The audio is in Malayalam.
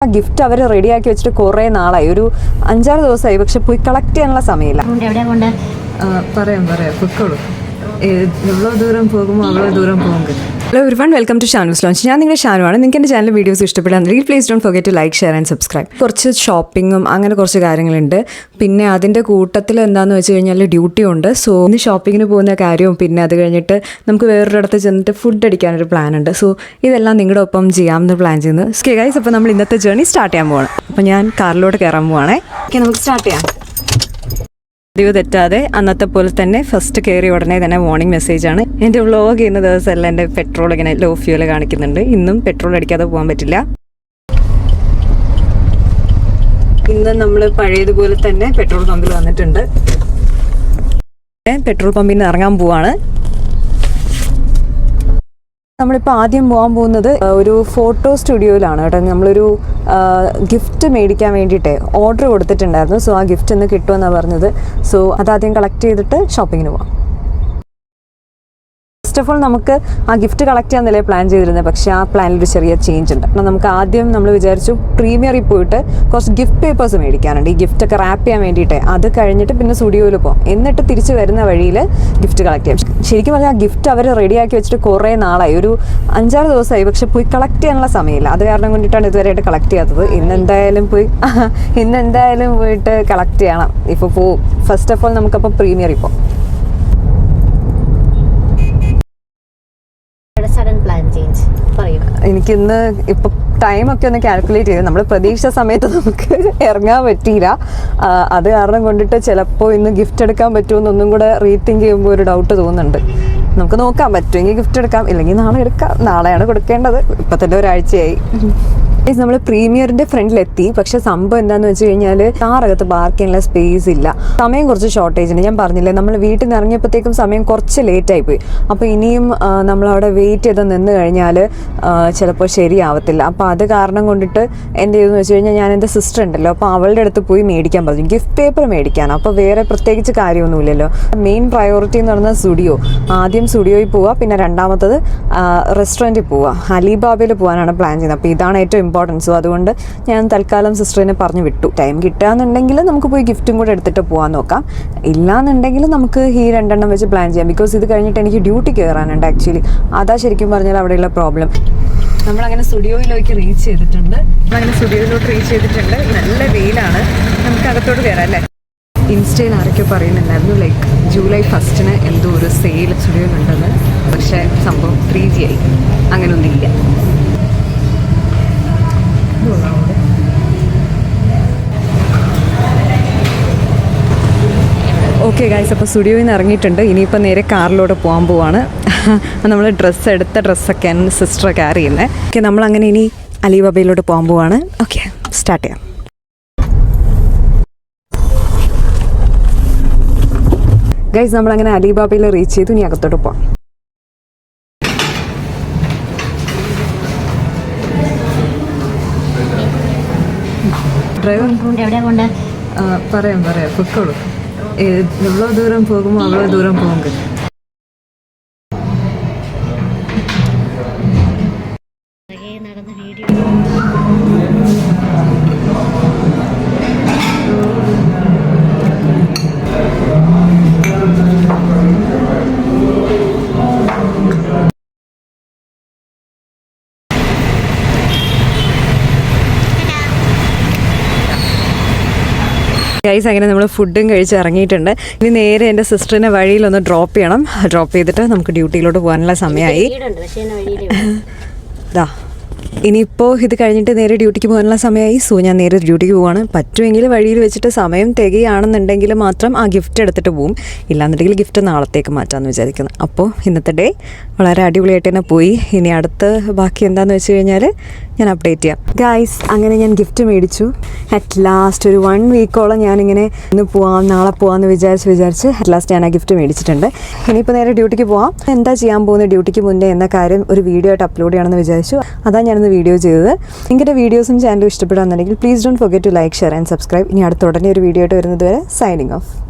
ആ ഗിഫ്റ്റ് അവർ റെഡിയാക്കി വെച്ചിട്ട് കുറേ നാളായി, ഒരു 5-6 ദിവസമായി, പക്ഷെ പോയി കളക്ട് ചെയ്യാനുള്ള സമയമില്ല. പറയാം പൊക്കോളൂ, എவ்வளோ ദൂരം പോകുമോ അவ்வளோ ദൂരം പോകും. Hello everyone, welcome to Shanu's lounge. ഞാൻ നിങ്ങളുടെ ഷാനുവാണ്. നിങ്ങൾക്ക് എൻ്റെ ചാനൽ വീഡിയോസ് ഇഷ്ടപ്പെടുകയാണെങ്കിൽ please don't forget to like, share and subscribe. കുറച്ച് ഷോപ്പിങ്ങും അങ്ങനെ കുറച്ച് കാര്യങ്ങളുണ്ട്. പിന്നെ അതിൻ്റെ കൂട്ടത്തിൽ എന്താണെന്ന് വെച്ച് കഴിഞ്ഞാൽ ഡ്യൂട്ടി ഉണ്ട്. സോ ഇന്ന് ഷോപ്പിങ്ങിന് പോകുന്ന കാര്യവും പിന്നെ അത് കഴിഞ്ഞിട്ട് നമുക്ക് വേറൊരിടത്ത് ചെന്നിട്ട് ഫുഡ് അടിക്കാനൊരു പ്ലാൻ ഉണ്ട്. സോ ഇതെല്ലാം നിങ്ങളുടെ ഒപ്പം ചെയ്യാമെന്ന് പ്ലാൻ ചെയ്യുന്നത്. ഓക്കെ ഗൈസ്, അപ്പോൾ നമ്മൾ ഇന്നത്തെ ജേർണി സ്റ്റാർട്ട് ചെയ്യാൻ പോവാണ്. അപ്പോൾ ഞാൻ കാറിലോട്ട് കയറാൻ പോവാണേ. ഓക്കെ, നമുക്ക് സ്റ്റാർട്ട് ചെയ്യാം. ദൈവം തെറ്റാതെ അന്നത്തെ പോലെ തന്നെ ഫസ്റ്റ് കയറി ഉടനെ തന്നെ വാർണിംഗ് മെസ്സേജാണ്. എൻ്റെ വ്ളോഗ് ചെയ്യുന്ന ദിവസമെല്ലാം എൻ്റെ പെട്രോൾ ഇങ്ങനെ ലോ ഫ്യൂൽ കാണിക്കുന്നുണ്ട്. ഇന്നും പെട്രോൾ അടിക്കാതെ പോകാൻ പറ്റില്ല. ഇന്ന് നമ്മൾ പഴയതുപോലെ തന്നെ പെട്രോൾ പമ്പിൽ വന്നിട്ടുണ്ട്. പെട്രോൾ പമ്പിൽ നിന്ന് ഇറങ്ങാൻ പോവാണ്. നമ്മളിപ്പോൾ ആദ്യം പോകാൻ പോകുന്നത് ഒരു ഫോട്ടോ സ്റ്റുഡിയോയിലാണ് കേട്ടോ. നമ്മളൊരു ഗിഫ്റ്റ് മേടിക്കാൻ വേണ്ടിയിട്ട് ഓർഡർ കൊടുത്തിട്ടുണ്ടായിരുന്നു. സോ ആ ഗിഫ്റ്റ് ഇന്ന് കിട്ടുമെന്നാണ് പറഞ്ഞത്. സോ അതാദ്യം കളക്ട് ചെയ്തിട്ട് ഷോപ്പിങ്ങിന് പോകാം. ഫസ്റ്റ് ഓഫ് ഓൾ നമുക്ക് ആ ഗിഫ്റ്റ് കളക്ട് ചെയ്യാന്നല്ലേ പ്ലാൻ ചെയ്തിരുന്നത്. പക്ഷേ ആ പ്ലാനിൽ ഒരു ചെറിയ ചേഞ്ച് ഉണ്ട്. നമുക്ക് ആദ്യം നമ്മൾ വിചാരിച്ചു പ്രീമിയറിൽ പോയിട്ട് കുറച്ച് ഗിഫ്റ്റ് പേപ്പേഴ്സ് മേടിക്കാനുണ്ട്, ഈ ഗിഫ്റ്റൊക്കെ റാപ്പ് ചെയ്യാൻ വേണ്ടിയിട്ട്. അത് കഴിഞ്ഞിട്ട് പിന്നെ സ്റ്റുഡിയോയിൽ പോകാം, എന്നിട്ട് തിരിച്ച് വരുന്ന വഴിയിൽ ഗിഫ്റ്റ് കളക്ട് ചെയ്യാം. ശരിക്കും പറഞ്ഞാൽ ആ ഗിഫ്റ്റ് അവർ റെഡിയാക്കി വെച്ചിട്ട് കുറേ നാളായി, ഒരു 5-6 ദിവസമായി, പക്ഷെ പോയി കളക്ട് ചെയ്യാനുള്ള സമയമില്ല. അത് കാരണം കൊണ്ടിട്ടാണ് ഇതുവരെയായിട്ട് കളക്ട് ചെയ്യാത്തത്. ഇന്നെന്തായാലും പോയിട്ട് കളക്ട് ചെയ്യണം. ഇപ്പോൾ പോവും. ഫസ്റ്റ് ഓഫ് ഓൾ നമുക്കപ്പോൾ പ്രീമിയറിൽ പോകാം. എനിക്കിന്ന് ഇപ്പം ടൈമൊക്കെ ഒന്ന് കാൽക്കുലേറ്റ് ചെയ്ത് നമ്മൾ പ്രതീക്ഷിച്ച സമയത്ത് നമുക്ക് ഇറങ്ങാൻ പറ്റിയില്ല. അത് കാരണം കൊണ്ടിട്ട് ചിലപ്പോൾ ഇന്ന് ഗിഫ്റ്റ് എടുക്കാൻ പറ്റുമെന്നൊന്നും കൂടെ റീതിങ്ക് ചെയ്യുമ്പോൾ ഒരു ഡൗട്ട് തോന്നുന്നുണ്ട്. നമുക്ക് നോക്കാം, പറ്റുമെങ്കിൽ ഗിഫ്റ്റ് എടുക്കാം, ഇല്ലെങ്കിൽ നാളെ എടുക്കാം. നാളെയാണ് കൊടുക്കേണ്ടത്. ഇപ്പം തന്നെ ഒരാഴ്ചയായി. നമ്മൾ പ്രീമിയറിൻ്റെ ഫ്രണ്ടിലെത്തി. പക്ഷേ സംഭവം എന്താണെന്ന് വെച്ച് കഴിഞ്ഞാൽ കാറകത്ത് പാർക്ക് ചെയ്യാനുള്ള സ്പേസ് ഇല്ല. സമയം കുറച്ച് ഷോർട്ടേജ് ഉണ്ട്. ഞാൻ പറഞ്ഞില്ലേ, നമ്മൾ വീട്ടിൽ നിന്ന് ഇറങ്ങിയപ്പോഴത്തേക്കും സമയം കുറച്ച് ലേറ്റായിപ്പോയി. അപ്പോൾ ഇനിയും നമ്മളവിടെ വെയിറ്റ് ചെയ്ത് നിന്ന് കഴിഞ്ഞാൽ ചിലപ്പോൾ ശരിയാവത്തില്ല. അപ്പോൾ അത് കാരണം കൊണ്ടിട്ട് എന്ത് ചെയ്തെന്ന് വെച്ച് കഴിഞ്ഞാൽ ഞാൻ എൻ്റെ സിസ്റ്റർ ഉണ്ടല്ലോ, അപ്പോൾ അവളുടെ അടുത്ത് പോയി മേടിക്കാൻ പറഞ്ഞു, ഗിഫ്റ്റ് പേപ്പർ മേടിക്കാൻ. അപ്പോൾ വേറെ പ്രത്യേകിച്ച് കാര്യമൊന്നുമില്ലല്ലോ. മെയിൻ പ്രയോറിറ്റി എന്ന് പറയുന്നത് സ്റ്റുഡിയോ. ആദ്യം സ്റ്റുഡിയോയിൽ പോവുക, പിന്നെ രണ്ടാമത്തത് റെസ്റ്റോറൻറ്റിൽ പോവുക. അലിബാബയിൽ പോകാനാണ് പ്ലാൻ ചെയ്യുന്നത്. അപ്പോൾ ഇതാണ് ഏറ്റവും ഇമ്പോർട്ടൻസ്. അതുകൊണ്ട് ഞാൻ തൽക്കാലം സിസ്റ്ററിനെ പറഞ്ഞു വിട്ടു. ടൈം കിട്ടുകയെന്നുണ്ടെങ്കിൽ നമുക്ക് പോയി ഗിഫ്റ്റും കൂടെ എടുത്തിട്ട് പോകാൻ നോക്കാം. ഇല്ലാന്നുണ്ടെങ്കിൽ നമുക്ക് ഈ 2 എണ്ണം വെച്ച് പ്ലാൻ ചെയ്യാം. ബിക്കോസ് ഇത് കഴിഞ്ഞിട്ട് എനിക്ക് ഡ്യൂട്ടി കയറാനുണ്ട് ആക്ച്വലി. അതാ ശരിക്കും പറഞ്ഞാൽ അവിടെയുള്ള പ്രോബ്ലം. നമ്മളങ്ങനെ സ്റ്റുഡിയോയിലേക്ക് റീച്ച് ചെയ്തിട്ടുണ്ട്. നല്ല വെയിലാണ്. നമുക്ക് അകത്തോട്ട് കയറാം അല്ലേ. ഇൻസ്റ്റയിൽ ആരൊക്കെ പറയുന്നുണ്ടായിരുന്നു ലൈക്ക് ജൂലൈ 1 എന്തോ ഒരു സെയിൽ സ്റ്റുഡിയോയിലുണ്ടെന്ന്. പക്ഷേ സംഭവം 3G ആയി. അങ്ങനെയൊന്നുമില്ല. ഓക്കെ ഗൈസ്, അപ്പോൾ സ്റ്റുഡിയോയിൽ നിന്ന് ഇറങ്ങിയിട്ടുണ്ട്. ഇനിയിപ്പോൾ നേരെ കാറിലോട്ട് പോകാൻ പോവാണ്. നമ്മൾ എടുത്ത ഡ്രസ്സൊക്കെയാണ് സിസ്റ്റർ ക്യാരി ചെയ്യുന്നത്. ഓക്കെ, നമ്മളങ്ങനെ ഇനി അലിബാബയിലോട്ട് പോകാൻ പോവാണ്. ഓക്കെ, സ്റ്റാർട്ട് ചെയ്യാം. ഗൈസ്, നമ്മളങ്ങനെ അലിബാബയിൽ റീച്ച് ചെയ്തു. ഇനി അകത്തോട്ട് പോകാം. പറയാം പൊക്കോളൂ, എவ்வளோ ദൂരം പോകുമോ അவ்வளோ ദൂരം പോകും. ഗൈസ്, അങ്ങനെ നമ്മൾ ഫുഡും കഴിച്ച് ഇറങ്ങിയിട്ടുണ്ട്. ഇനി നേരെ എൻ്റെ സിസ്റ്ററിനെ വഴിയിലൊന്ന് ഡ്രോപ്പ് ചെയ്യണം. ഡ്രോപ്പ് ചെയ്തിട്ട് നമുക്ക് ഡ്യൂട്ടിയിലോട്ട് പോകാനുള്ള സമയമായി. ഇനിയിപ്പോൾ ഇത് കഴിഞ്ഞിട്ട് നേരെ ഡ്യൂട്ടിക്ക് പോകാനുള്ള സമയമായി. സോ ഞാൻ നേരെ ഡ്യൂട്ടിക്ക് പോവാണ്. പറ്റുമെങ്കിൽ വഴിയിൽ വെച്ചിട്ട് സമയം തികയാണെന്നുണ്ടെങ്കിൽ മാത്രം ആ ഗിഫ്റ്റ് എടുത്തിട്ട് പോവും. ഇല്ലാന്നുണ്ടെങ്കിൽ ഗിഫ്റ്റ് നാളത്തേക്ക് മാറ്റാമെന്ന് വിചാരിക്കുന്നു. അപ്പോൾ ഇന്നത്തെ ഡേ വളരെ അടിപൊളിയായിട്ട് തന്നെ പോയി. ഇനി അടുത്ത് ബാക്കി എന്താണെന്ന് വെച്ച് കഴിഞ്ഞാൽ ഞാൻ അപ്ഡേറ്റ് ചെയ്യാം. ഗൈസ്, അങ്ങനെ ഞാൻ ഗിഫ്റ്റ് മേടിച്ചു. അറ്റ് ലാസ്റ്റ് ഒരു 1 വീക്കോളം ഞാനിങ്ങനെ ഇന്ന് പോവാം നാളെ പോകാമെന്ന് വിചാരിച്ച് അറ്റ് ലാസ്റ്റ് ഞാൻ ആ ഗിഫ്റ്റ് മേടിച്ചിട്ടുണ്ട്. ഇനിയിപ്പോൾ നേരെ ഡ്യൂട്ടിക്ക് പോവാം. എന്താ ചെയ്യാൻ പോകുന്നത് ഡ്യൂട്ടിക്ക് മുന്നേ എന്ന കാര്യം ഒരു വീഡിയോ ആയിട്ട് അപ്ലോഡ് ചെയ്യണമെന്ന് വിചാരിച്ചു. അതാണ് ഞാനിന്ന് വീഡിയോ ചെയ്തത്. നിങ്ങളുടെ വീഡിയോസും ചാനലും ഇഷ്ടപ്പെടുകയാണെന്നുണ്ടെങ്കിൽ please don't forget to like, share and subscribe. ഇനി അടുത്ത ഉടനെ ഒരു വീഡിയോ ആയിട്ട് വരുന്നത് വരെ സൈനിങ് ഓഫ്.